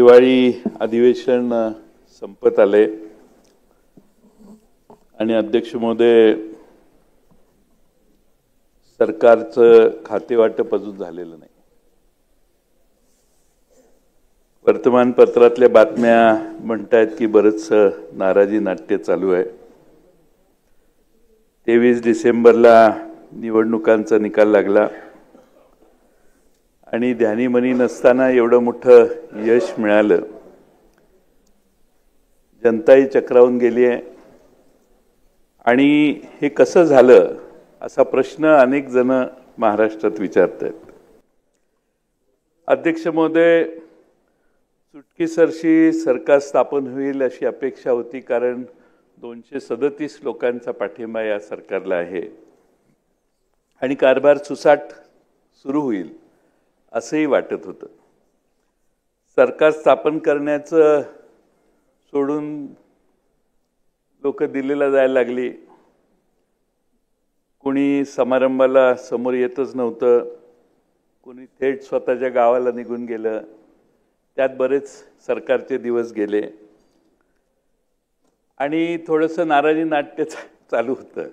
हिवाळी अधिवेशन संपत आले आणि अध्यक्ष महोदय सरकारचं खातेवाटप अजून झालेलं नाही। वर्तमानपत्रातल्या बातम्या म्हणतात की बरंच नाराजी नाट्य चालू आहे। 23 डिसेंबरला निवडणुकांचा निकाल लागला आणि ध्यानीमनी नसताना एवढं मोठं यश मिळालं। जनताही चक्रावून गेली आहे आणि हे कसं झालं असा प्रश्न अनेक जण महाराष्ट्रात विचारतात। अध्यक्ष महोदय, चुटकीसरशी सरकार स्थापन होईल अशी अपेक्षा होती, कारण 237 लोकांचा पाठिंबा या सरकारला आहे आणि कारभार सुसाट सुरू होईल असंही वाटत होतं। सरकार स्थापन करण्याचं सोडून लोक दिल्लीला जायला लागली, कोणी समारंभाला समोर येतच नव्हतं, कोणी थेट स्वतःच्या गावाला निघून गेलं। त्यात बरेच सरकारचे दिवस गेले आणि थोडंसं नाराजी नाट्य चालू होतं।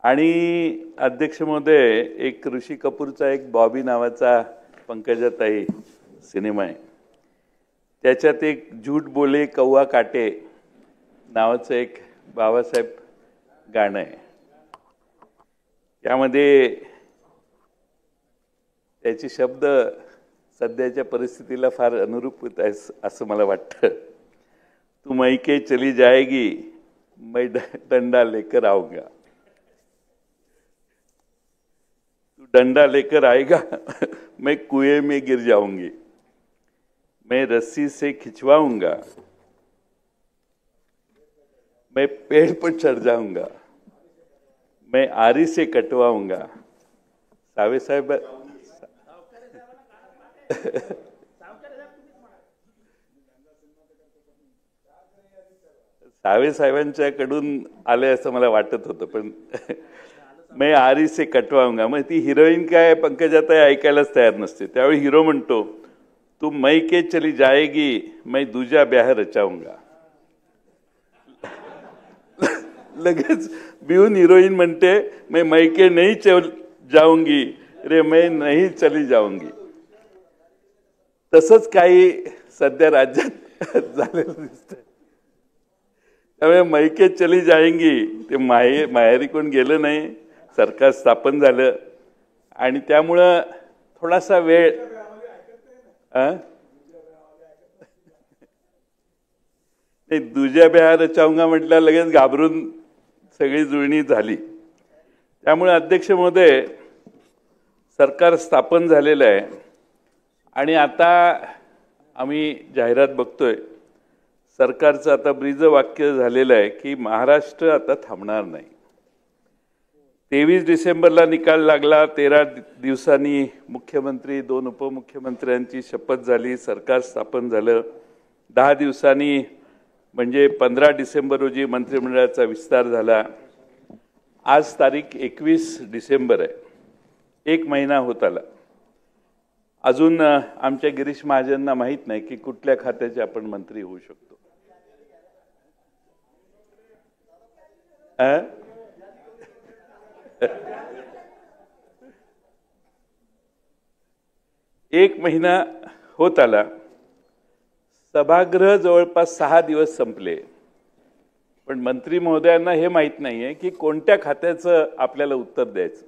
आणि अध्यक्ष महोदय, एक ऋषी कपूरचा एक बॉबी नावाचा पंकजाताई सिनेमा आहे, त्याच्यात एक झूठ बोले कौवा काटे नावाचं एक बाबासाहेब गाणं आहे। त्यामध्ये त्याचे शब्द सध्याच्या परिस्थितीला फार अनुरूप होत आहेत असं मला वाटतं। तू मैके चली जाएगी, मैं डंडा लेकर आऊंगा, तू डंडा लेकर आएगा, मैं कुएं में गिर जाऊंगी, मैं रस्सी से खिंचवाऊंगा, मैं पेड़ पर चढ़ जाऊंगा, मैं आरी से कटवाऊंगा। सावे साहेब सावे साहेबांच्याकडून आले असं मला वाटत होतं, पण मैं आरी से कटवाऊंगा। मग ती हिरोईन काय पंकजाताई ऐकायलाच तयार नसते। त्यावेळी हिरो म्हणतो, तू मैके चली जाएगी, मैं दूजा ब्याह रचाऊंगा। लगेच बिहून हिरोईन म्हणते, मैं मैके नहीं चल जाऊंगी रे, मैं नहीं चली जाऊंगी। तसंच काही सध्या राज्यात झालेलं दिसतंय। त्यामुळे मैके चली जाएंगी ते माहेरी कोण गेलं नाही, सरकार स्थापन झालं आणि त्यामुळं थोडासा वेळ दूजा ब्याह रचाऊंगा म्हटलं, लगेच घाबरून सगळी जुळणी झाली। त्यामुळे अध्यक्ष महोदय, सरकार स्थापन झालेलं आहे आणि आता आम्ही जाहिरात बघतोय, सरकारचं आता ब्रीजवाक्य झालेलं आहे की महाराष्ट्र आता थांबणार नाही। 23 डिसेंबरला निकाल लागला, 13 दिवसांनी मुख्यमंत्री 2 उपमुख्यमंत्र्यांची शपथ झाली, सरकार स्थापन झालं। 10 दिवसांनी म्हणजे 15 डिसेंबर रोजी मंत्रिमंडळाचा विस्तार झाला। आज तारीख 21 डिसेंबर आहे, 1 महिना होत आला। अजून आमच्या गिरीश महाजनना माहित नाही की कुठल्या खात्याचे आपण मंत्री होऊ शकतो। एक महिना होत आला, सभागृह जवळपास 6 दिवस संपले, पण मंत्री महोदयांना हे माहित नाहीये की कोणत्या खात्याचं आपल्याला उत्तर द्यायचं।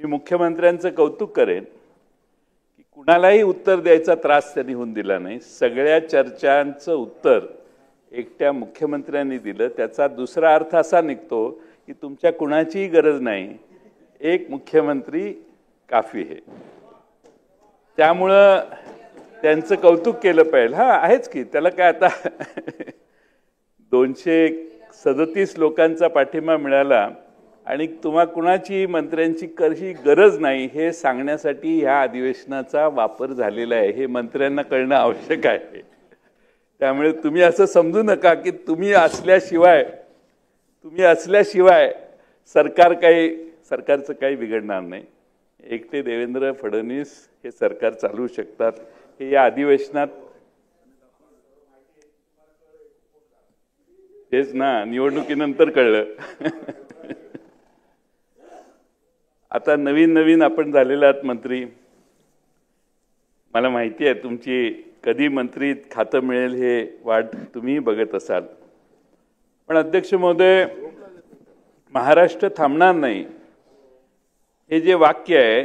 मी मुख्यमंत्र्यांचं कौतुक करेन की कुणालाही उत्तर द्यायचा त्रास त्यांनी होऊन दिला नाही। सगळ्या चर्चांचं उत्तर एकट्या मुख्यमंत्र्यांनी दिलं। त्याचा दुसरा अर्थ असा निघतो की तुमच्या कुणाचीही गरज नाही, एक मुख्यमंत्री काफी आहे। त्यामुळं त्यांचं कौतुक केलं पाहिजे। आहेच की, त्याला काय आता 237 लोकांचा पाठिंबा मिळाला आणि तुम्हा कुणाची मंत्र्यांची कशी गरज नाही हे सांगण्यासाठी ह्या अधिवेशनाचा वापर झालेला आहे। हे मंत्र्यांना कळणं आवश्यक आहे। त्यामुळे तुम्ही असं समजू नका की तुम्ही असल्याशिवाय सरकारचं काही बिघडणार नाही। एकटे देवेंद्र फडणवीस हे सरकार चालवू शकतात हे या अधिवेशनात तेच ना, निवडणुकीनंतर कळलं. आता नवीन नवीन आपण झालेले आहात मंत्री. मला माहिती आहे तुमची कधी मंत्री खातं मिळेल हे वाट तुम्ही बघत असाल. पण अध्यक्ष महोदय, महाराष्ट्र थांबणार नाही हे जे वाक्य आहे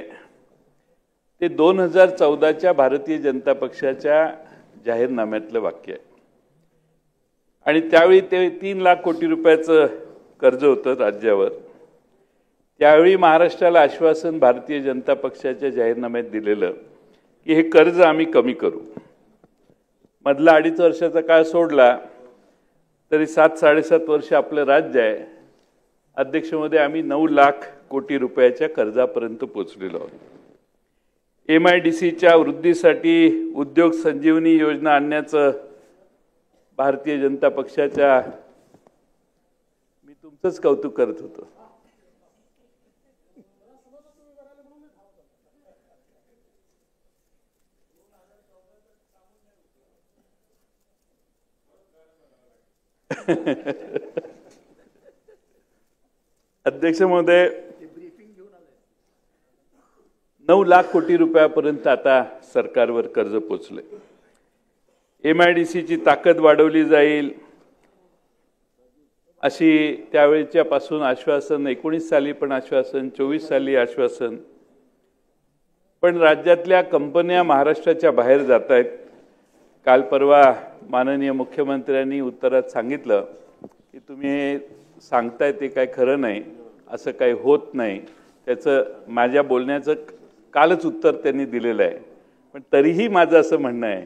ते 2014च्या भारतीय जनता पक्षाच्या जाहीरनाम्यातलं वाक्य आहे. आणि त्यावेळी ते 3 लाख कोटी रुपयाचं कर्ज होतं राज्यावर. त्यावेळी महाराष्ट्राला आश्वासन भारतीय जनता पक्षाच्या जाहीरनाम्यात दिलेलं की हे कर्ज आम्ही कमी करू. मधला 2.5 वर्षाचा काळ सोडला तरी 7-7.5 वर्ष आपलं राज्य आहे. अध्यक्ष महोदय, आम्ही 9 लाख कोटी रुपयाच्या कर्जापर्यंत पोहोचलेलो आहोत. MIDCच्या वृद्धीसाठी उद्योग संजीवनी योजना आणण्याचं भारतीय जनता पक्षाच्या मी तुमचंच कौतुक करत होतो. अध्यक्ष महोदय, 9 लाख कोटी रुपयापर्यंत आता सरकारवर कर्ज पोचले. MIDCची ताकद वाढवली जाईल अशी त्यावेळच्या पासून आश्वासन, 19 साली पण आश्वासन, 24 साली आश्वासन. पण राज्यातल्या कंपन्या महाराष्ट्राच्या बाहेर जात आहेत. काल परवा माननीय मुख्यमंत्र्यांनी उत्तरात सांगितलं की तुम्ही सांगताय ते काय खरं नाही, असं काही होत नाही. त्याचं माझ्या बोलण्याचं कालच उत्तर त्यांनी दिलेलं आहे. पण तरीही माझं असं म्हणणं आहे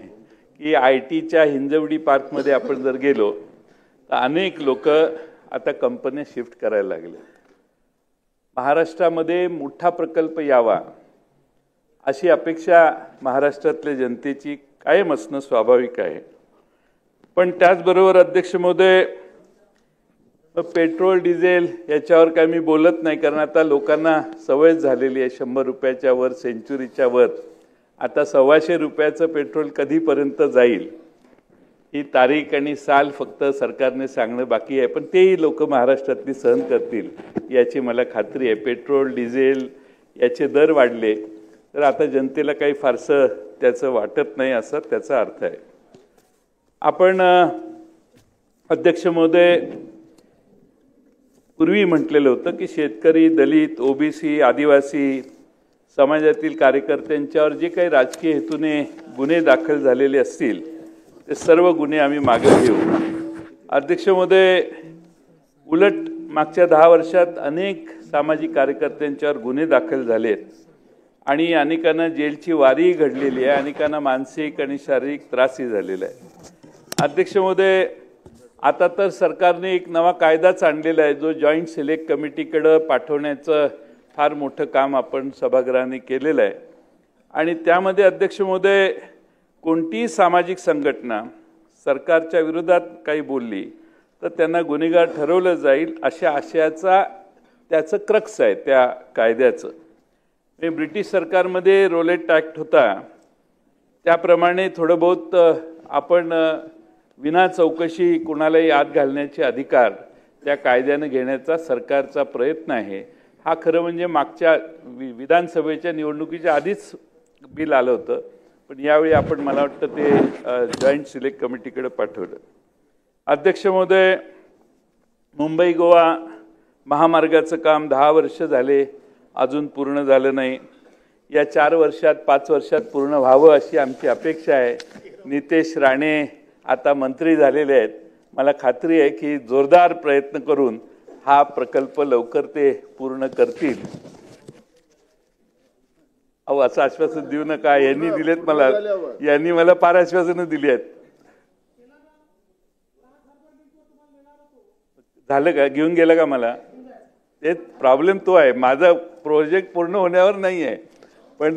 की ITच्या हिंजवडी पार्कमध्ये आपण जर गेलो तर अनेक लोक आता कंपन्या शिफ्ट करायला लागले. महाराष्ट्रामध्ये मोठा प्रकल्प यावा अशी अपेक्षा महाराष्ट्रातल्या जनतेची कायम असणं स्वाभाविक आहे. पण त्याचबरोबर अध्यक्ष महोदय, पेट्रोल डिझेल याच्यावर काय मी बोलत नाही, कारण आता लोकांना सवय झालेली आहे 100 रुपयाच्या वर, सेंचुरीच्या वर. आता 125 रुपयाचं पेट्रोल कधीपर्यंत जाईल ही तारीख आणि साल फक्त सरकारने सांगणं बाकी आहे. पण तेही लोक महाराष्ट्रातली सहन करतील याची मला खात्री आहे. पेट्रोल डिझेल याचे दर वाढले तर आता जनतेला काही फारसं त्याचं वाटत नाही असा त्याचा अर्थ आहे. आपण अध्यक्ष महोदय, पूर्वी म्हटलेलं होतं की शेतकरी, दलित, OBC, आदिवासी समाजातील कार्यकर्त्यांच्यावर जे काही राजकीय हेतूने गुन्हे दाखल झालेले असतील ते सर्व गुन्हे आम्ही मागे घेऊ. अध्यक्ष महोदय, उलट मागच्या 10 वर्षात अनेक सामाजिक कार्यकर्त्यांच्यावर गुन्हे दाखल झालेत आणि अनेकांना जेलची वारी घडलेली आहे. अनेकांना मानसिक आणि शारीरिक त्रासही झालेला आहे. अध्यक्ष महोदय, आता तर सरकारने एक नवा कायदाच आणलेला आहे जो जॉईंट सिलेक्ट कमिटीकडे पाठवण्याचं फार मोठं काम आपण सभागृहाने केलेलं आहे. आणि त्यामध्ये अध्यक्ष महोदय, कोणतीही सामाजिक संघटना सरकारच्या विरोधात काही बोलली तर त्यांना गुन्हेगार ठरवलं जाईल अशा आशयाचा त्याचं क्रक्स आहे त्या कायद्याचं. ब्रिटिश सरकारमध्ये रोलेट ॲक्ट होता त्याप्रमाणे थोडं बहुत आपण विना चौकशी कुणालाही आत घालण्याचे अधिकार त्या कायद्याने घेण्याचा सरकारचा प्रयत्न आहे. हा खरं म्हणजे मागच्या विधानसभेच्या निवडणुकीच्या आधीच बिल आलं होतं, पण यावेळी आपण मला वाटतं ते जॉईंट सिलेक्ट कमिटीकडे पाठवलं. अध्यक्ष महोदय, मुंबई गोवा महामार्गाचं काम 10 वर्ष झाले अजून पूर्ण झालं नाही. या 4 वर्षात 5 वर्षात पूर्ण व्हावं अशी आमची अपेक्षा आहे. नितेश राणे आता मंत्री झालेले आहेत. मला खात्री आहे की जोरदार प्रयत्न करून हा प्रकल्प लवकर ते पूर्ण करतील. अहो, असं आश्वासन देऊ नका. यांनी दिलेत मला, यांनी मला फार आश्वासनं दिली आहेत. झालं का? घेऊन गेला का मला? ते प्रॉब्लेम तो आहे. माझा प्रोजेक्ट पूर्ण होण्यावर नाही आहे. पण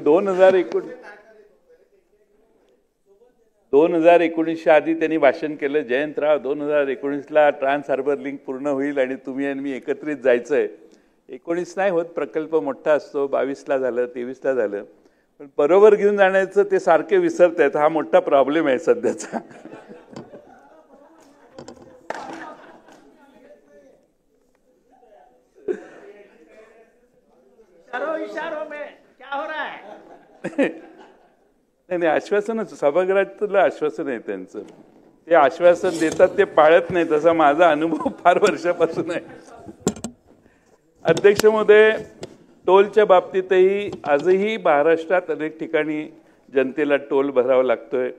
2019च्या आधी त्यांनी भाषण केलं, जयंतराव 2019ला ट्रान्स हार्बर लिंक पूर्ण होईल आणि तुम्ही आणि मी एकत्रित जायचं आहे. 19 नाही होत, प्रकल्प मोठा असतो. 22ला झालं, 23ला झालं. पण बरोबर घेऊन जाण्याचं ते सारखे विसरतायत, हा मोठा प्रॉब्लेम आहे सध्याचा. इशारों में क्या हो रहा है? नाही, आश्वासनच सभागृहातलं आश्वासन आहे त्यांचं. ते आश्वासन देतात ते पाळत नाही, तसा माझा अनुभव फार वर्षापासून आहे. अध्यक्ष महोदय, टोलच्या बाबतीतही आजही महाराष्ट्रात अनेक ठिकाणी जनतेला टोल भरावा लागतोय.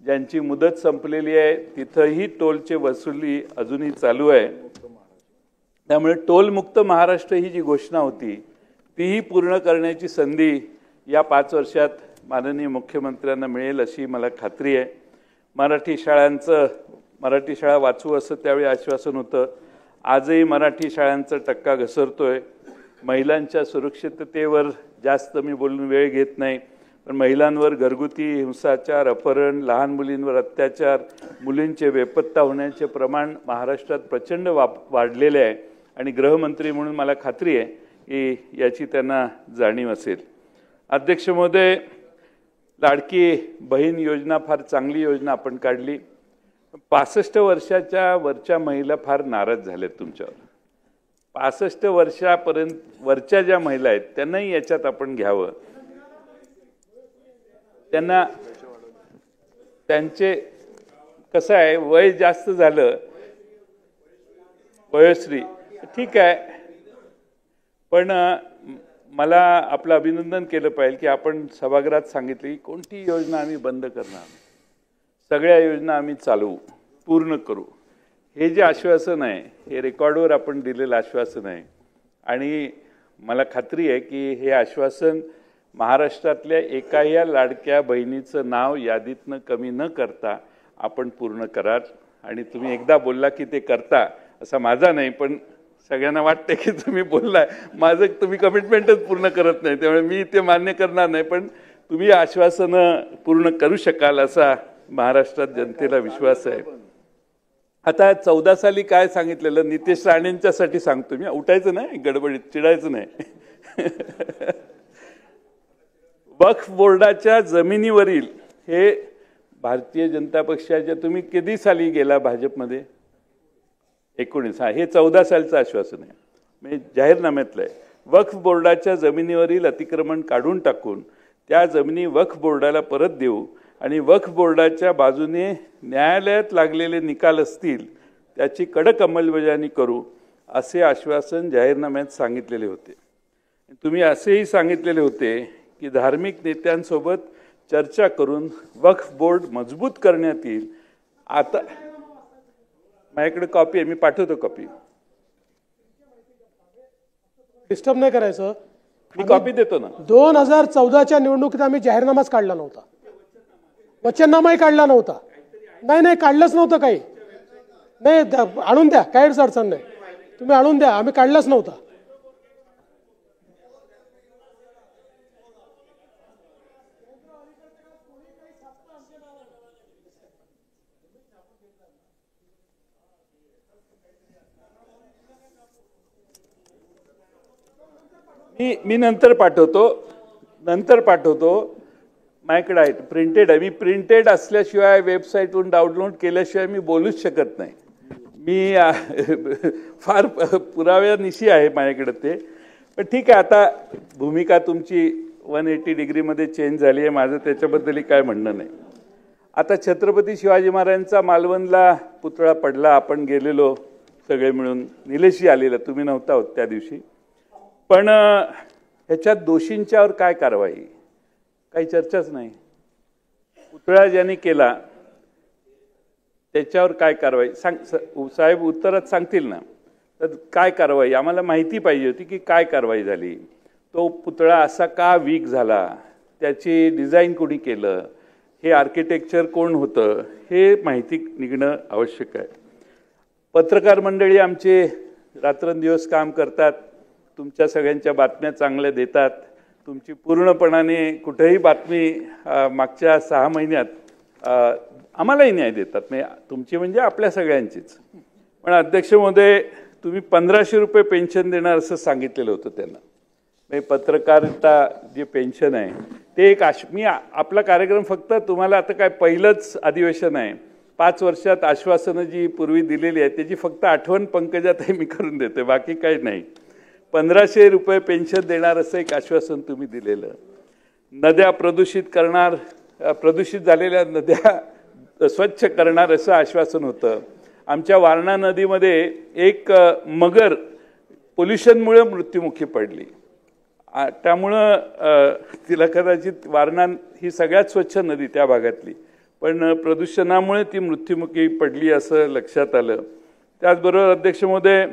ज्यांची मुदत संपलेली आहे तिथंही टोलची वसुली अजूनही चालू आहे. त्यामुळे टोलमुक्त महाराष्ट्र ही जी घोषणा होती तीही पूर्ण करण्याची संधी या 5 वर्षात माननीय मुख्यमंत्र्यांना मिळेल अशी मला खात्री आहे. मराठी शाळा वाचू असं त्यावेळी आश्वासन होतं. आजही मराठी शाळांचा टक्का घसरतोय. महिलांच्या सुरक्षिततेवर जास्त मी बोलून वेळ घेत नाही, पण महिलांवर घरगुती हिंसाचार, अपहरण, लहान मुलींवर अत्याचार, मुलींचे बेपत्ता होण्याचे प्रमाण महाराष्ट्रात प्रचंड वाढलेले आहे. आणि गृहमंत्री म्हणून मला खात्री आहे की याची त्यांना जाणीव असेल. अध्यक्ष महोदय, लाडकी बहीण योजना फार चांगली योजना आपण काढली. 65 वर्षाच्या वरच्या महिला फार नाराज झाल्यात तुमच्यावर. 65 वर्षापर्यंत वरच्या ज्या महिला आहेत त्यांनाही याच्यात आपण घ्यावं. त्यांना त्यांचे कसं आहे, वय जास्त झालं, वयोश्री ठीक आहे, पण मला आपलं अभिनंदन केलं पाहिजे की आपण सभागृहात सांगितले की कोणती योजना आम्ही बंद करणार, सगळ्या योजना आम्ही चालवू, पूर्ण करू. हे जे आश्वासन आहे हे रेकॉर्डवर आपण दिलेलं आश्वासन आहे. आणि मला खात्री आहे की हे आश्वासन महाराष्ट्रातल्या एकाही लाडक्या बहिणीचं नाव यादीतनं कमी न करता आपण पूर्ण कराल. आणि तुम्ही एकदा बोलला की ते करता असा माझा नाही, पण सगळ्यांना वाटते की तुम्ही बोललाय, माझं तुम्ही कमिटमेंटच पूर्ण करत नाही, त्यामुळे मी ते मान्य करणार नाही. पण तुम्ही आश्वासनं पूर्ण करू शकाल असा महाराष्ट्रात जनतेला विश्वास आहे. आता 14 साली काय सांगितलेलं, नितेश राणेंच्यासाठी सांगतो मी, उठायचं नाही, गडबडीत चिडायचं नाही. वक्फ बोर्डाच्या जमिनीवरील हे भारतीय जनता पक्षाच्या, तुम्ही किती साली गेला भाजपमध्ये? 19. हे 14 सालचं आश्वासन आहे, म्हणजे जाहीरनाम्यातलं आहे. वक्फ बोर्डाच्या जमिनीवरील अतिक्रमण काढून टाकून त्या जमिनी वक्फ बोर्डाला परत देऊ आणि वक्फ बोर्डाच्या बाजूने न्यायालयात लागलेले निकाल असतील त्याची कडक अंमलबजावणी करू असे आश्वासन जाहीरनाम्यात सांगितलेले होते. तुम्ही असेही सांगितलेले होते की धार्मिक नेत्यांसोबत चर्चा करून वक्फ बोर्ड मजबूत करण्यात येईल. आता माझ्याकडे कॉपी आहे, मी पाठवतो कॉपी. डिस्टर्ब नाही करायचं, मी कॉपी देतो ना. 2014च्या निवडणुकीत आम्ही जाहीरनामाच काढला नव्हता, वचननामाही काढला नव्हता. नाही काढलंच नव्हतं काही. नाही आणून द्या, काहीच अडचण नाही, तुम्ही आणून द्या, आम्ही काढलंच नव्हता. मी नंतर पाठवतो. माझ्याकडे आहे, प्रिंटेड आहे. मी प्रिंटेड असल्याशिवाय वेबसाईटवरून डाउनलोड केल्याशिवाय मी बोलूच शकत नाही. मी फार पुराव्यानिशी आहे माझ्याकडे ते. पण ठीक आहे, आता भूमिका तुमची 180 डिग्रीमध्ये चेंज झाली आहे, माझं त्याच्याबद्दलही काय म्हणणं नाही. आता छत्रपती शिवाजी महाराजांचा मालवणला पुतळा पडला, आपण गेलेलो सगळे मिळून, निलेशजी आलेला, तुम्ही नव्हता होत त्या दिवशी. पण ह्याच्यात दोषींच्यावर काय कारवाई, काही चर्चाच नाही. पुतळा ज्यांनी केला त्याच्यावर काय कारवाई साहेब उत्तरात सांगतील ना. तर काय कारवाई आम्हाला माहिती पाहिजे होती की काय कारवाई झाली, तो पुतळा असा का वीक झाला, त्याची डिझाईन कोणी केलं, हे आर्किटेक्चर कोण होतं, हे माहिती निघणं आवश्यक आहे. पत्रकार मंडळी आमचे रात्रंदिवस काम करतात, तुमच्या सगळ्यांच्या बातम्या चांगल्या देतात. तुमची पूर्णपणाने कुठेही बातमी मागच्या 6 महिन्यात आम्हालाही न्याय देतात, म्हणजे तुमची म्हणजे आपल्या सगळ्यांचीच. पण अध्यक्ष महोदय, तुम्ही 1500 रुपये पेन्शन देणार असं सांगितलेलं होतं त्यांना. म्हणजे पत्रकारिता जी पेन्शन आहे ते एक मी आपला कार्यक्रम फक्त तुम्हाला आता काय पहिलंच अधिवेशन आहे, 5 वर्षात आश्वासनं जी पूर्वी दिलेली आहे त्याची फक्त आठवण पंकजाताई मी करून देते, बाकी काही नाही. 1500 रुपये पेन्शन देणार असं एक आश्वासन तुम्ही दिलेलं. नद्या प्रदूषित झालेल्या नद्या स्वच्छ करणार असं आश्वासन होतं. आमच्या वारणा नदीमध्ये एक मगर पोल्युशनमुळे मृत्युमुखी पडली, त्यामुळं तिला कदाचित वारणा ही सगळ्यात स्वच्छ नदी त्या भागातली, पण प्रदूषणामुळे ती मृत्युमुखी पडली असं लक्षात आलं. त्याचबरोबर अध्यक्ष महोदय,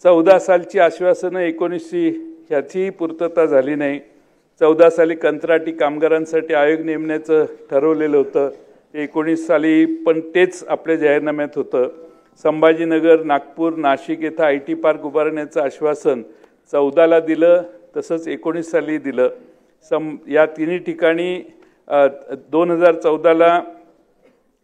14 सालची आश्वासनं 19 ह्याचीही पूर्तता झाली नाही. 14 साली कंत्राटी कामगारांसाठी आयोग नेमण्याचं ठरवलेलं होतं, 19 साली पण तेच आपल्या जाहीरनाम्यात होतं. संभाजीनगर, नागपूर, नाशिक येथे IT पार्क उभारण्याचं आश्वासन 14ला दिलं, तसंच 19 साली दिलं. या तिन्ही ठिकाणी 2014ला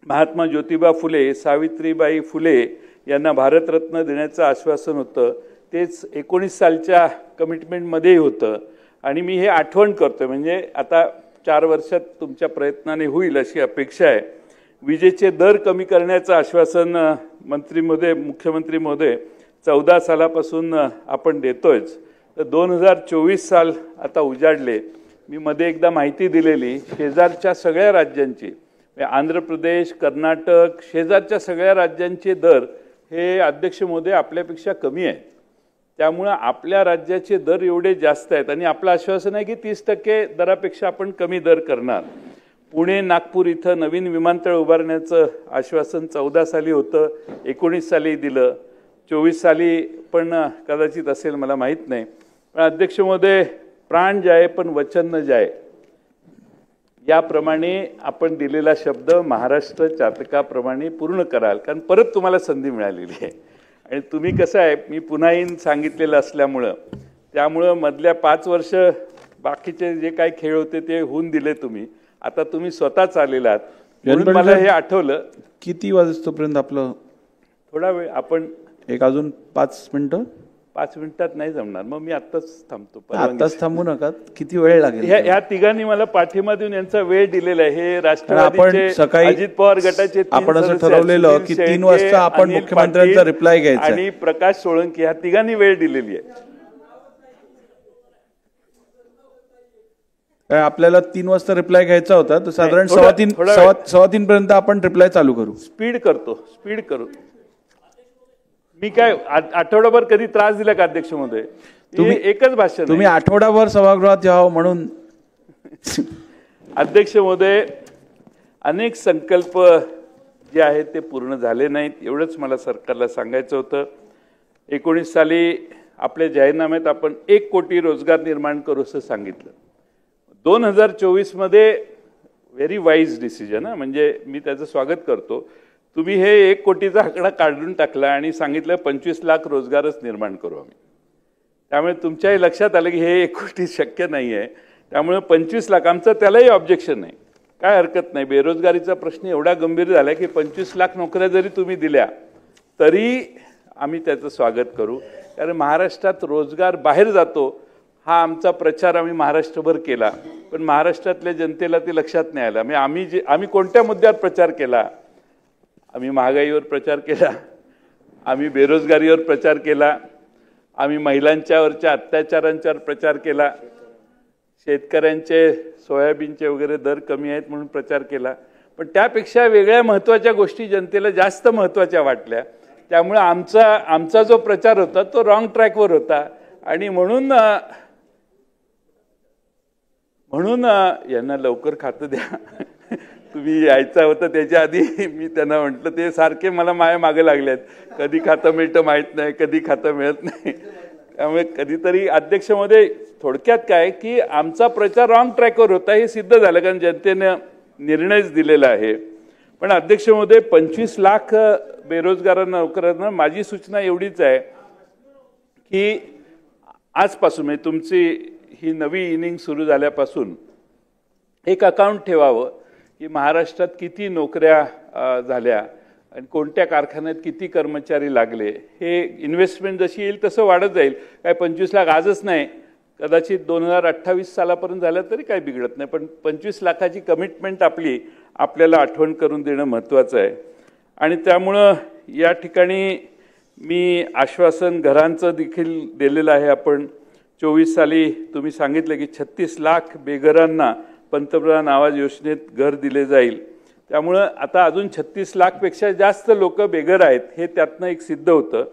महात्मा ज्योतिबा फुले, सावित्रीबाई फुले यांना भारतरत्न देण्याचं आश्वासन होतं, तेच 19 सालच्या कमिटमेंटमध्येही होतं. आणि मी हे आठवण करतोय, म्हणजे आता 4 वर्षात तुमच्या प्रयत्नाने होईल अशी अपेक्षा आहे. विजेचे दर कमी करण्याचं आश्वासन मुख्यमंत्री महोदय 14 सालापासून आपण देतोयच. तर 2024 साल आता उजाडले. मी मध्ये एकदा माहिती दिलेली, शेजारच्या सगळ्या राज्यांची, आंध्र प्रदेश, कर्नाटक, शेजारच्या सगळ्या राज्यांचे दर हे अध्यक्ष महोदय आपल्यापेक्षा कमी आहेत. त्यामुळे आपल्या राज्याचे दर एवढे जास्त आहेत आणि आपलं आश्वासन आहे की 30% दरापेक्षा आपण कमी दर करणार. पुणे, नागपूर इथं नवीन विमानतळ उभारण्याचं आश्वासन 14 साली होतं, 19 साली दिलं, 24 साली पण कदाचित असेल, मला माहीत नाही. पण अध्यक्ष महोदय, प्राण जाय पण वचन न जाय, याप्रमाणे आपण दिलेला शब्द महाराष्ट्र चातकाप्रमाणे पूर्ण कराल, कारण परत तुम्हाला संधी मिळालेली आहे. आणि तुम्ही कसं आहे, मी पुन्हा येईन सांगितलेलं असल्यामुळं, त्यामुळं मधल्या 5 वर्ष बाकीचे जे काही खेळ होते ते होऊन दिले तुम्ही. आता तुम्ही स्वतःच आलेला आहात, म्हणून मला हे आठवलं. किती वाजतोपर्यंत आपलं? थोडा वेळ आपण एक अजून 5 मिनिटं. 5 मिनिटात नाही जमणार, मग मी आत्ताच थांबतो. आत्ताच थांबू नका, किती वेळ लागेल? ह्या तिघांनी मला पाठिंबा देऊन यांचा वेळ दिलेला आहे. हे राष्ट्रवादीचे सकाळी अजित पवार गटाचे आपण असं ठरवलेलं की 3 वाजता आपण मुख्यमंत्र्यांचा रिप्लाय घ्यायचा आणि प्रकाश सोळंकी, ह्या तिघांनी वेळ दिलेली आहे. आपल्याला 3 वाजता रिप्लाय घ्यायचा होता, तर साधारण 3:15 पर्यंत आपण रिप्लाय चालू करू. स्पीड करू. मी काय आठवडाभर कधी त्रास दिला का अध्यक्ष महोदय? तुम्ही एकच भाषण, तुम्ही आठवडाभर सभागृहात यावं म्हणून. अध्यक्ष महोदय, अनेक संकल्प जे आहेत ते पूर्ण झाले नाहीत, एवढंच मला सरकारला सांगायचं होतं. 19 साली आपल्या जाहीरनाम्यात आपण 1 कोटी रोजगार निर्माण करू असं सांगितलं. 2024 मध्ये व्हेरी वाईज डिसिजन, म्हणजे मी त्याचं स्वागत करतो. तुम्ही हे 1 कोटीचा आकडा काढून टाकला आणि सांगितलं 25 लाख रोजगारच निर्माण करू आम्ही. त्यामुळे तुमच्याही लक्षात आलं की हे 1 कोटी शक्य नाही आहे. त्यामुळे 25 लाख, आमचं त्यालाही ऑब्जेक्शन नाही, काय हरकत नाही. बेरोजगारीचा प्रश्न एवढा गंभीर झाला की 25 लाख नोकऱ्या जरी तुम्ही दिल्या तरी आम्ही त्याचं स्वागत करू. कारण महाराष्ट्रात रोजगार बाहेर जातो हा आमचा प्रचार आम्ही महाराष्ट्रभर केला, पण महाराष्ट्रातल्या जनतेला ते लक्षात नाही आलं. आम्ही कोणत्या मुद्द्यावर प्रचार केला? आम्ही महागाईवर प्रचार केला, आम्ही बेरोजगारीवर प्रचार केला, आम्ही महिलांच्यावरच्या अत्याचारांच्यावर प्रचार केला, शेतकऱ्यांचे सोयाबीनचे वगैरे दर कमी आहेत म्हणून प्रचार केला. पण त्यापेक्षा वेगळ्या महत्त्वाच्या गोष्टी जनतेला जास्त महत्त्वाच्या वाटल्या. त्यामुळे आमचा जो प्रचार होता तो रॉंग ट्रॅकवर होता. आणि म्हणून यांना लवकर खातं द्या. तुम्ही यायचं होतं त्याच्या आधी मी त्यांना म्हटलं, ते सारखे मला माझ्या मागे लागले आहेत, कधी खातं मिळतं माहीत नाही, कधी खातं मिळत नाही. त्यामुळे कधीतरी अध्यक्ष महोदय, थोडक्यात काय की आमचा प्रचार रॉंग ट्रॅकवर होता हे सिद्ध झालं, कारण जनतेनं निर्णयच दिलेला आहे. पण अध्यक्ष महोदय, 25 लाख बेरोजगारांना नोकऱ्यांना माझी सूचना एवढीच आहे की आजपासून, म्हणजे तुमची ही नवी इनिंग सुरू झाल्यापासून एक अकाउंट ठेवावं की महाराष्ट्रात किती नोकऱ्या झाल्या आणि कोणत्या कारखान्यात किती कर्मचारी लागले. हे इन्व्हेस्टमेंट जशी येईल तसं वाढत जाईल. काय 25 लाख आजच नाही, कदाचित 2028 सालापर्यंत झालं तरी काही बिघडत नाही, पण 25 लाखाची कमिटमेंट आपल्याला आठवण करून देणं महत्त्वाचं आहे. आणि त्यामुळं या ठिकाणी मी आश्वासन घरांचं देखील दिलेलं आहे. आपण 24 साली तुम्ही सांगितलं की 36 लाख बेघरांना पंतप्रधान आवास योजनेत घर दिले जाईल. त्यामुळं आता अजून 36 लाखपेक्षा जास्त लोक बेघर आहेत हे त्यातनं एक सिद्ध होतं.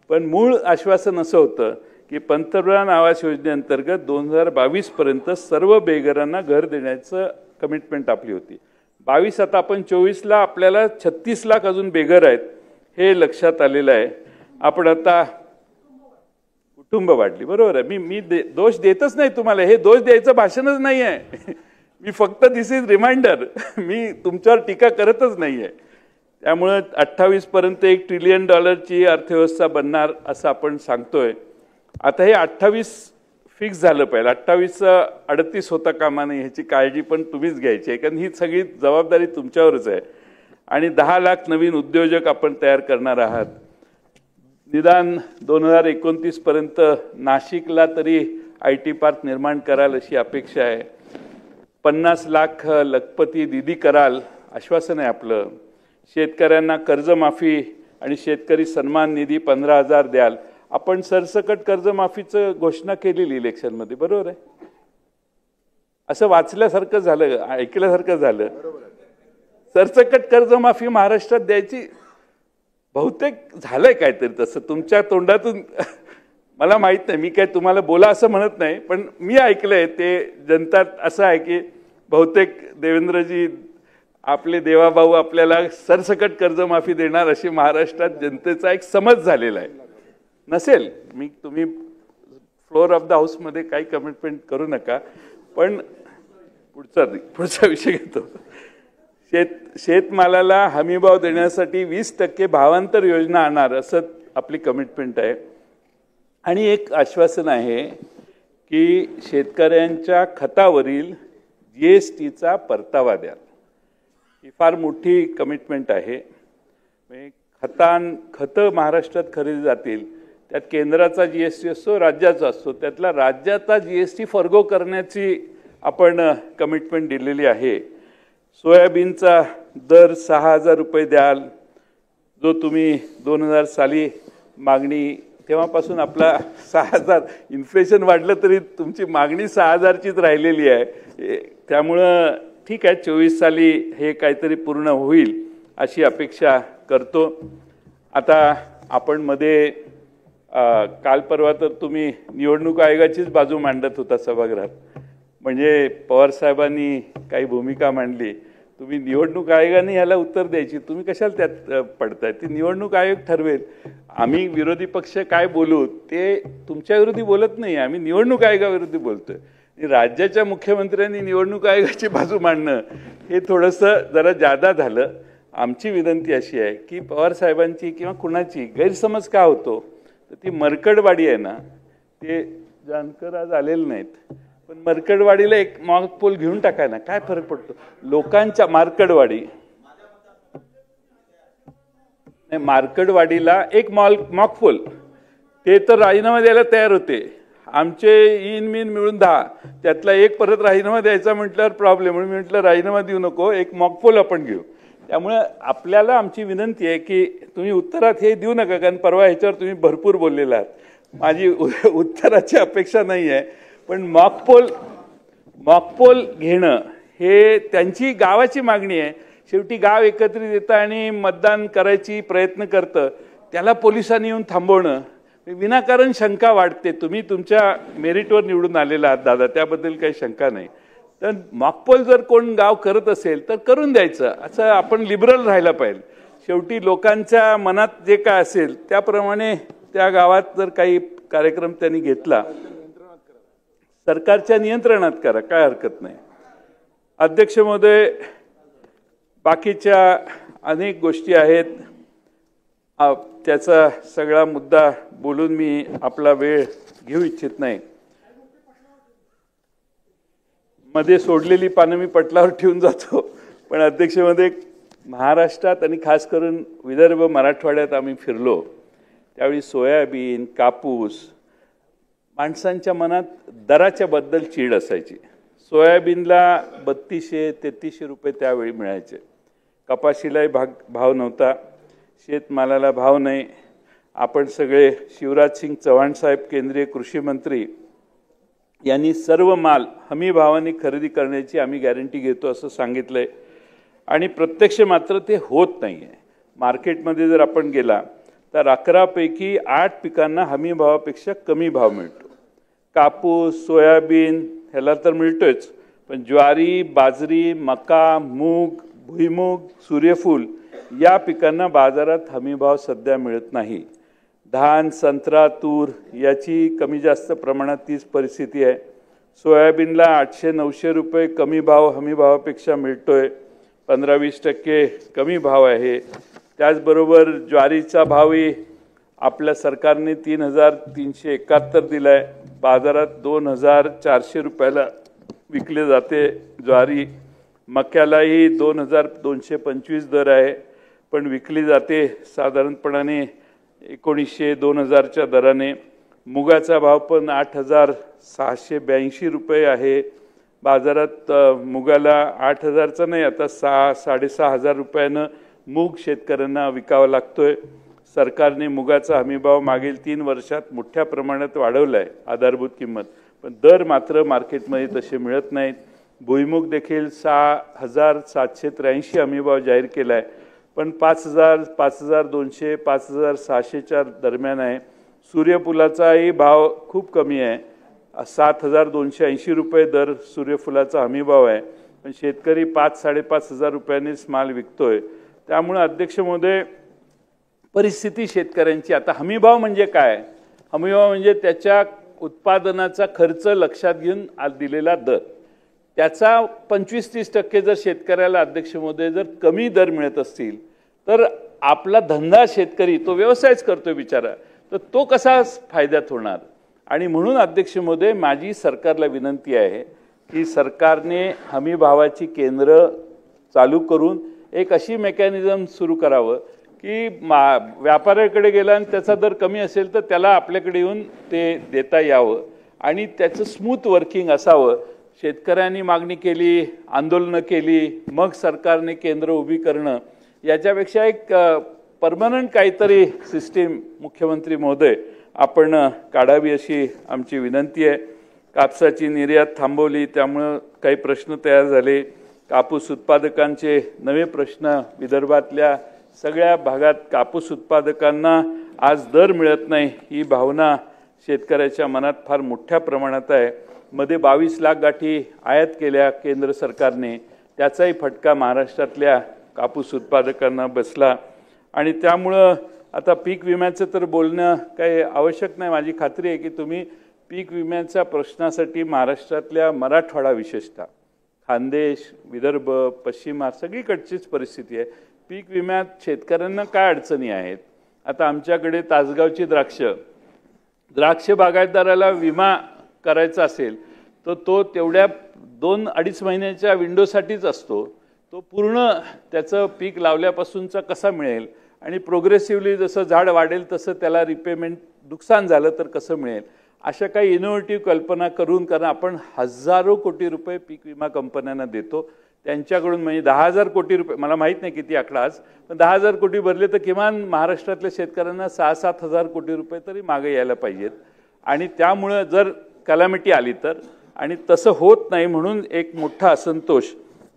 पण मूळ आश्वासन असं होतं की पंतप्रधान आवास योजनेअंतर्गत 2022 पर्यंत सर्व बेघरांना घर देण्याचं कमिटमेंट आपली होती. 22 आता आपण 24ला आपल्याला 36 लाख अजून बेघर आहेत हे लक्षात आलेलं आहे. आपण आता कुटुंब वाढली, बरोबर आहे. मी दोष देतच नाही तुम्हाला, हे दोष द्यायचं भाषणच नाही आहे. मी फक्त दिस इज रिमाइंडर, मी तुमच्यावर टीका करतच नाही आहे. त्यामुळं 28 पर्यंत $1 ट्रिलियन अर्थव्यवस्था बनणार असं आपण सांगतोय. आता हे 28 फिक्स झालं पाहिजे, 28चं 38 होता कामा नये, ह्याची काळजी पण तुम्हीच घ्यायची आहे, कारण ही सगळी जबाबदारी तुमच्यावरच आहे. आणि 10 लाख नवीन उद्योजक आपण तयार करणार आहात. निदान 2029 पर्यंत नाशिकला तरी IT पार्क निर्माण कराल अशी अपेक्षा आहे. 50 लाख लखपती दीदी कराल आश्वासन आहे आपलं. शेतकऱ्यांना कर्जमाफी आणि शेतकरी सन्मान निधी 15,000 द्याल. आपण सरसकट कर्जमाफीचं घोषणा केलेली इलेक्शनमध्ये, बरोबर आहे. असं वाचल्यासारखं झालं, ऐकल्यासारखं झालं. सरसकट कर्जमाफी महाराष्ट्रात द्यायची बहुतेक झालंय काहीतरी तसं तुमच्या तोंडातून. मला माहित नाही, मी काय तुम्हाला बोला असं म्हणत नाही, पण मी ऐकलंय ते जनता असं आहे की बहुतेक देवेंद्रजी आपले देवाभाऊ आपल्याला सरसकट कर्जमाफी देणार अशी महाराष्ट्रात जनतेचा एक समज झालेला आहे. नसेल, तुम्ही फ्लोअर ऑफ द हाऊसमध्ये काही कमिटमेंट करू नका. पण पुढचा विषय घेतो. शेतमालाला हमीभाव देण्यासाठी 20% भावांतर योजना आणणार असं आपली कमिटमेंट आहे. आणि एक आश्वासन आहे की शेतकऱ्यांच्या खतावरील GSTचा परतावा द्या. ही फार मोठी कमिटमेंट आहे. खतं महाराष्ट्रात खरेदी जातील, त्यात केंद्राचा GST असतो, राज्याचा असतो, त्यातला राज्याचा GST फॉरगो करण्याची आपण कमिटमेंट दिलेली आहे. सोयाबीनचा दर 6,000 रुपये द्याल, जो तुम्ही 2000 साली मागणी, तेव्हापासून आपला 6,000, इन्फ्लेशन वाढलं तरी तुमची मागणी 6,000चीच राहिलेली आहे. त्यामुळं ठीक आहे, 24 साली हे काहीतरी पूर्ण होईल अशी अपेक्षा करतो. आता आपण मध्ये काल परवा तर तुम्ही निवडणूक आयोगाचीच बाजू मांडत होता सभागृहात. म्हणजे पवार साहेबांनी काही भूमिका मांडली, तुम्ही निवडणूक आयोगाने याला उत्तर द्यायची, तुम्ही कशाला त्यात पडताय? ती निवडणूक आयोग ठरवेल. आम्ही विरोधी पक्ष काय बोलू ते तुमच्या विरोधी बोलत नाही, आम्ही निवडणूक आयोगाविरोधी बोलतोय. राज्याच्या मुख्यमंत्र्यांनी निवडणूक आयोगाची बाजू मांडणं हे थोडंसं जरा जादा झालं. आमची विनंती अशी आहे की पवार साहेबांची किंवा कुणाची गैरसमज का होतो, तर ती मरकडवाडी आहे ना, ते जानकर आज आलेले नाहीत, पण मरकडवाडीला एक मॉकपोल घेऊन टाकाय ना, काय फरक पडतो लोकांच्या. मार्कडवाडीला एक मॉकपोल, ते तर राजीनामा द्यायला तयार होते. आमचे इन मिळून 10, त्यातला एक परत राजीनामा द्यायचा म्हटल्यावर प्रॉब्लेम, म्हणून मी म्हटलं राजीनामा देऊ नको, एक मॉकपोल आपण घेऊ. त्यामुळे आपल्याला आमची विनंती आहे की तुम्ही उत्तरात हे देऊ नका, कारण परवा ह्याच्यावर तुम्ही भरपूर बोललेला आहात. माझी उत्तराची अपेक्षा नाही आहे, पण मॉकपोल घेणं हे त्यांची गावाची मागणी आहे. शेवटी गाव एकत्रित येतं आणि मतदान करायची प्रयत्न करतं, त्याला पोलिसांनी येऊन थांबवणं विनाकारण शंका वाढते. तुम्ही तुमच्या मेरिटवर निवडून आलेला आहात दादा, त्याबद्दल काही शंका नाही. तर मॉकपोल जर कोण गाव करत असेल तर करून द्यायचं, असं आपण लिबरल राहायला पाहिजे. शेवटी लोकांच्या मनात जे काय असेल त्याप्रमाणे त्या गावात जर काही कार्यक्रम त्यांनी घेतला, सरकारच्या नियंत्रणात करा, काय हरकत नाही. अध्यक्ष महोदय, बाकीच्या अनेक गोष्टी आहेत, त्याचा सगळा मुद्दा बोलून मी आपला वेळ घेऊ इच्छित नाही. मध्ये सोडलेली पानं मी पटलावर ठेवून जातो, पण अध्यक्ष महोदय, महाराष्ट्रात आणि खास करून विदर्भ मराठवाड्यात आम्ही फिरलो, त्यावेळी सोयाबीन, कापूस, माणसांच्या मनात दराच्या बद्दल चीड असायची. सोयाबीनला 3200-3300 रुपये त्यावेळी मिळायचे. कपाशीलाही भाव नव्हता, शेतमालाला भाव नाही. आपण सगळे शिवराज सिंग चौहान साहेब केंद्रीय कृषी मंत्री यांनी सर्व माल हमी भावाने खरेदी करण्याची आम्ही गॅरंटी घेतो असं सांगितलंय आणि प्रत्यक्ष मात्र ते होत नाही आहे. मार्केटमध्ये जर आपण गेला तर 11 पैकी 8 पिकांना हमी भावापेक्षा कमी भाव मिळतो. कापूस, सोयाबीन ह्याला तर मिळतोच, पण ज्वारी, बाजरी, मका, मूग, भुईमूग, सूर्यफूल या पिकांना बाजारात हमी भाव सध्या मिळत नाही. धान, संत्रा, तूर याची कमी जास्त प्रमाणात तीच परिस्थिती आहे. सोयाबीनला 800-900 रुपये कमी भाव हमी भावापेक्षा मिळतोय, 15-20% कमी भाव आहे. त्याचबरोबर ज्वारीचा भावही आपल्या सरकारने 3371 दिलाय, बाजारात 2400 रुपयाला विकले जाते ज्वारी. मक्यालाही 2225 दर आहे, पण विकली जाते साधारणपणाने 1900-2000च्या दराने. मुगाचा भाव पण 8682 रुपये आहे. बाजारात मुगाला 8000चा नाही, आता 6,500 रुपयानं मूग शेतकऱ्यांना विकावा लागतोय. सरकारने मुगाचा हमीभाव मागील 3 वर्षात मोठ्या प्रमाणात वाढवला आहे आधारभूत किंमत, पण दर मात्र मार्केटमध्ये तसे मिळत नाहीत. भुईमूग देखील 6,783 हमीभाव जाहीर केला आहे, पण 5,000, 5,200, 5,600च्या दरम्यान आहे. सूर्यफुलाचाही भाव खूप कमी आहे, 7,280 रुपये दर सूर्यफुलाचा हमीभाव आहे, पण शेतकरी 5,000-5,500 रुपयांनीच माल विकतोय. त्यामुळे अध्यक्ष महोदय, परिस्थिती शेतकऱ्यांची आता हमीभाव म्हणजे काय? हमीभाव म्हणजे त्याच्या उत्पादनाचा खर्च लक्षात घेऊन दिलेला दर. त्याचा 25-30% जर शेतकऱ्याला अध्यक्ष महोदय जर कमी दर मिळत असतील तर आपला धंदा शेतकरी तो व्यवसायच करतोय बिचारा, तर तो कसा फायद्यात होणार? आणि म्हणून अध्यक्ष महोदय माझी सरकारला विनंती आहे की सरकारने हमी भावाची केंद्र चालू करून एक अशी मेकॅनिझम सुरू करावं की व्यापाऱ्याकडे गेला आणि त्याचा दर कमी असेल तर त्याला आपल्याकडे येऊन ते देता यावं आणि त्याचं स्मूथ वर्किंग असावं. शेतकऱ्यांनी मागणी केली, आंदोलनं केली, मग सरकारने केंद्र उभी करणं, याच्यापेक्षा एक परमनंट काहीतरी सिस्टीम मुख्यमंत्री महोदय आपण काढावी अशी आमची विनंती आहे. कापसाची निर्यात थांबवली, त्यामुळं काही प्रश्न तयार झाले. कापूस उत्पादकांचे नवे प्रश्न, विदर्भातल्या सगळ्या भागात कापूस उत्पादकांना आज दर मिळत नाही ही भावना शेतकऱ्याच्या मनात फार मोठ्या प्रमाणात आहे. मध्ये 22 लाख गाठी आयात केल्या केंद्र सरकारने, त्याचाही फटका महाराष्ट्रातल्या कापूस उत्पादकांना बसला. आणि त्यामुळं आता पीक विम्याचं तर बोलणं काही आवश्यक नाही. माझी खात्री आहे की तुम्ही पीक विम्याच्या प्रश्नासाठी महाराष्ट्रातल्या मराठवाडा, विशेषतः खानदेश, विदर्भ, पश्चिम महाराष्ट्र सगळीकडचीच परिस्थिती आहे. पीक विम्यात शेतकऱ्यांना काय अडचणी आहेत? आता आमच्याकडे तासगावची द्राक्ष बागायतदाराला विमा करायचा असेल तर तो तेवढ्या 2-2.5 महिन्याच्या विंडोसाठीच असतो. तो पूर्ण त्याचं पीक लावल्यापासूनचा कसा मिळेल आणि प्रोग्रेसिव्हली जसं झाड वाढेल तसं त्याला रिपेमेंट नुकसान झालं तर कसं मिळेल? अशा काही इनोव्हेटिव्ह कल्पना करून, कारण आपण हजारो कोटी रुपये पीक विमा कंपन्यांना देतो, त्यांच्याकडून म्हणजे 10,000 कोटी रुपये, मला माहीत नाही किती आकडा आज, पण 10,000 कोटी भरले तर किमान महाराष्ट्रातल्या शेतकऱ्यांना 6-7 हजार कोटी रुपये तरी मागे यायला पाहिजेत. आणि त्यामुळं जर कॅलॅमिटी आली तर, आणि तसं होत नाही म्हणून एक मोठा असंतोष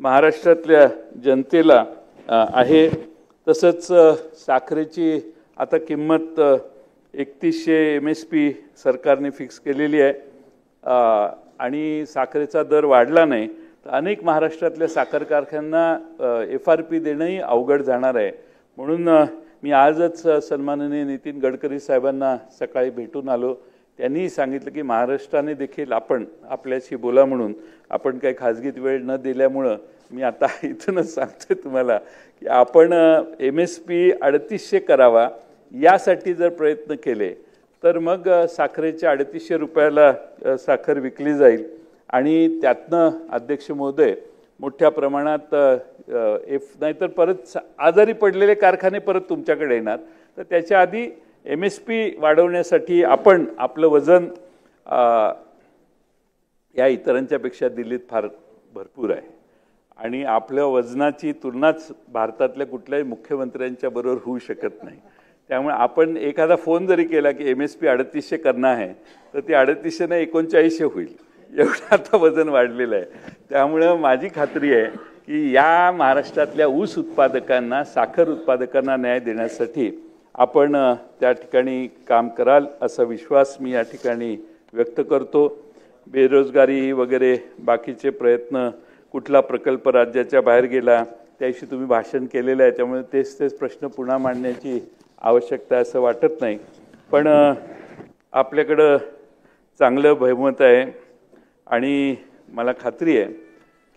महाराष्ट्रातल्या जनतेला आहे. तसंच साखरेची आता किंमत 3100 MSP सरकारने फिक्स केलेली आहे आणि साखरेचा दर वाढला नाही तर अनेक महाराष्ट्रातल्या साखर कारखान्यांना FRP देणंही अवघड जाणार आहे. म्हणून मी आजच सन्माननीय नितीन गडकरी साहेबांना सकाळी भेटून आलो. त्यांनी सांगितलं की महाराष्ट्राने देखील आपल्याशी बोला म्हणून, आपण काही खाजगीत वेळ न दिल्यामुळं मी आता इथूनच सांगतोय तुम्हाला की आपण MSP 3800 करावा यासाठी जर प्रयत्न केले तर मग साखरेच्या 3800 रुपयाला साखर विकली जाईल आणि त्यातनं अध्यक्ष महोदय मोठ्या प्रमाणात नाहीतर परत आजारी पडलेले कारखाने परत तुमच्याकडे येणार. तर त्याच्या आधी MSP वाढवण्यासाठी आपण आपलं वजन या इतरांच्यापेक्षा दिल्लीत फार भरपूर आहे आणि आपल्या वजनाची तुलनाच भारतातल्या कुठल्याही मुख्यमंत्र्यांच्या बरोबर होऊ शकत नाही. त्यामुळे आपण एखादा फोन जरी केला की MSP 3800 करना आहे तर ती 3800 नाही 3900 होईल, एवढं आता वजन वाढलेलं आहे. त्यामुळं माझी खात्री आहे की या महाराष्ट्रातल्या ऊस उत्पादकांना, साखर उत्पादकांना न्याय देण्यासाठी आपण त्या ठिकाणी काम कराल असा विश्वास मी या ठिकाणी व्यक्त करतो. बेरोजगारी वगैरे बाकीचे प्रयत्न, कुठला प्रकल्प राज्याच्या बाहेर गेला त्याविषयी तुम्ही भाषण केलेलं आहे, त्यामुळे तेच प्रश्न पुन्हा मांडण्याची आवश्यकता असं वाटत नाही. पण आपल्याकडं चांगलं बहुमत आहे आणि मला खात्री आहे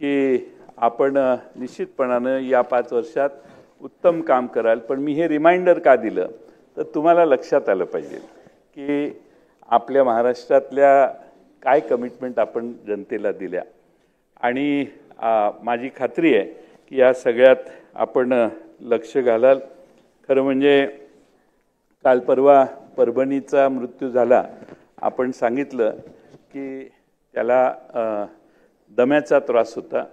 की आपण निश्चितपणानं या 5 वर्षात उत्तम काम कराल. पण मी हे रिमाइंडर का दिलं तर तुम्हाला लक्षात आलं पाहिजे की आपल्या महाराष्ट्रातल्या काय कमिटमेंट आपण जनतेला दिल्या आणि माझी खात्री आहे की या सगळ्यात आपण लक्ष घालाल. खरं म्हणजे काल परवा परभणीचा मृत्यू झाला. आपण सांगितलं की त्याला दम्याचा त्रास होता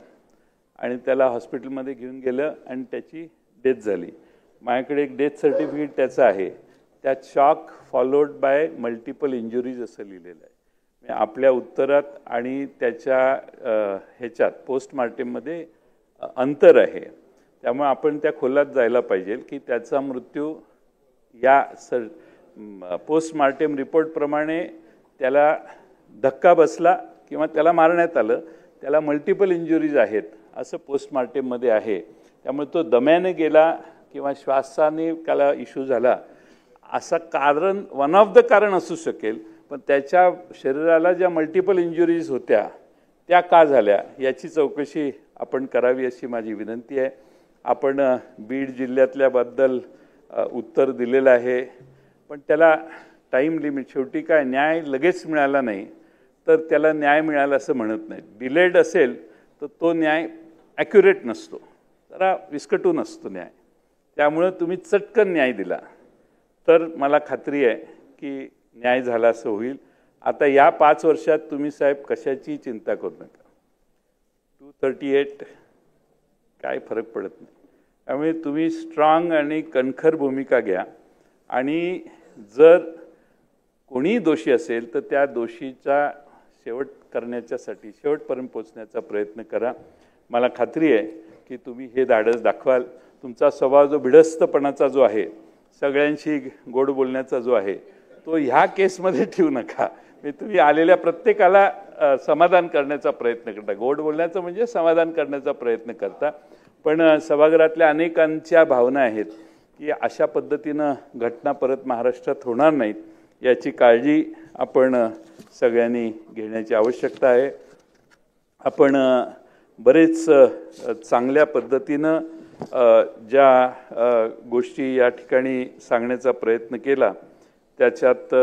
आणि त्याला हॉस्पिटलमध्ये घेऊन गेलं आणि त्याची डेथ झाली. माझ्याकडे एक डेथ सर्टिफिकेट त्याचं आहे, त्यात shock followed by multiple injuries असं लिहिलेलं आहे. आपल्या उत्तरात आणि त्याच्या ह्याच्यात पोस्टमार्टममध्ये अंतर आहे. त्यामुळे आपण त्या खोलात जायला पाहिजे की त्याचा मृत्यू या पोस्टमार्टम रिपोर्टप्रमाणे त्याला धक्का बसला किंवा त्याला मारण्यात आलं, त्याला मल्टिपल इंजुरीज आहेत असं पोस्टमार्टममध्ये आहे. त्यामुळे तो दम्याने गेला किंवा श्वासाने त्याला इश्यू झाला असं कारण वन ऑफ द कारण असू शकेल. पण त्याच्या शरीराला ज्या मल्टिपल इंजुरीज होत्या त्या का झाल्या याची चौकशी आपण करावी अशी माझी विनंती आहे. आपण बीड जिल्ह्यातल्याबद्दल उत्तर दिलेलं आहे, पण त्याला टाईम लिमिट, शेवटी काय न्याय लगेच मिळाला नाही तर त्याला न्याय मिळाला असं म्हणत नाही. डिलेड असेल तर तो न्याय ॲक्युरेट नसतो, जरा विस्कटून असतो न्याय. त्यामुळं तुम्ही चटकन न्याय दिला तर मला खात्री आहे की न्याय झाला असं होईल. आता या 5 वर्षात तुम्ही साहेब कशाची चिंता करू नका. 238 काय फरक पडत नाही. त्यामुळे तुम्ही स्ट्रॉंग आणि कणखर भूमिका घ्या आणि जर कोणी दोषी असेल तर त्या दोषीचा शेवट करण्याच्यासाठी, शेवटपर्यंत पोचण्याचा प्रयत्न करा. मला खात्री आहे की तुम्ही हे धाडस दाखवाल. तुमचा स्वभाव जो भिडस्तपणाचा जो आहे, सगळ्यांशी गोड बोलण्याचा जो आहे, तो ह्या केसमध्ये ठेवू नका. तुम्ही आलेल्या प्रत्येकाला समाधान करण्याचा प्रयत्न करता, गोड बोलण्याचं म्हणजे समाधान करण्याचा प्रयत्न करता. पण सभागृहातल्या अनेकांच्या भावना आहेत की अशा पद्धतीनं घटना परत महाराष्ट्रात होणार नाहीत याची काळजी आपण सगळ्यांनी घेण्याची आवश्यकता आहे. आपण बरेच चांगल्या पद्धतीनं ज्या गोष्टी या ठिकाणी सांगण्याचा प्रयत्न केला त्याच्यात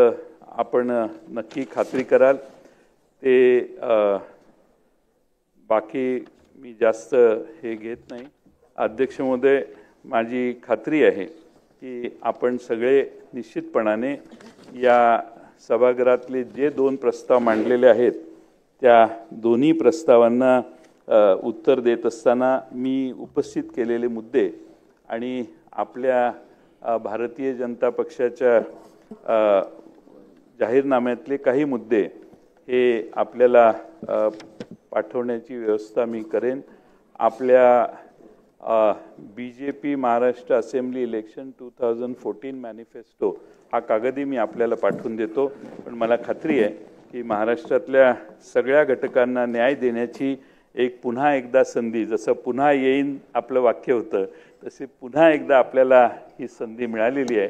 आपण नक्की खात्री कराल. ते बाकी मी जास्त हे घेत नाही. अध्यक्ष महोदय, माझी खात्री आहे की आपण सगळे निश्चितपणाने या सभागृहातले जे 2 प्रस्ताव मांडलेले आहेत त्या दोन्ही प्रस्तावांना उत्तर देत असताना मी उपस्थित केलेले मुद्दे आणि आपल्या भारतीय जनता पक्षाच्या जाहीरनाम्यातले काही मुद्दे हे आपल्याला पाठवण्याची व्यवस्था मी करेन. आपल्या BJP Maharashtra assembly election 2014 manifesto हा कागदही मी आपल्याला पाठवून देतो. पण मला खात्री आहे की महाराष्ट्रातल्या सगळ्या घटकांना न्याय देण्याची एक पुन्हा एकदा संधी, जसं पुन्हा येईन आपलं वाक्य होतं तसे पुन्हा एकदा आपल्याला ही संधी मिळालेली आहे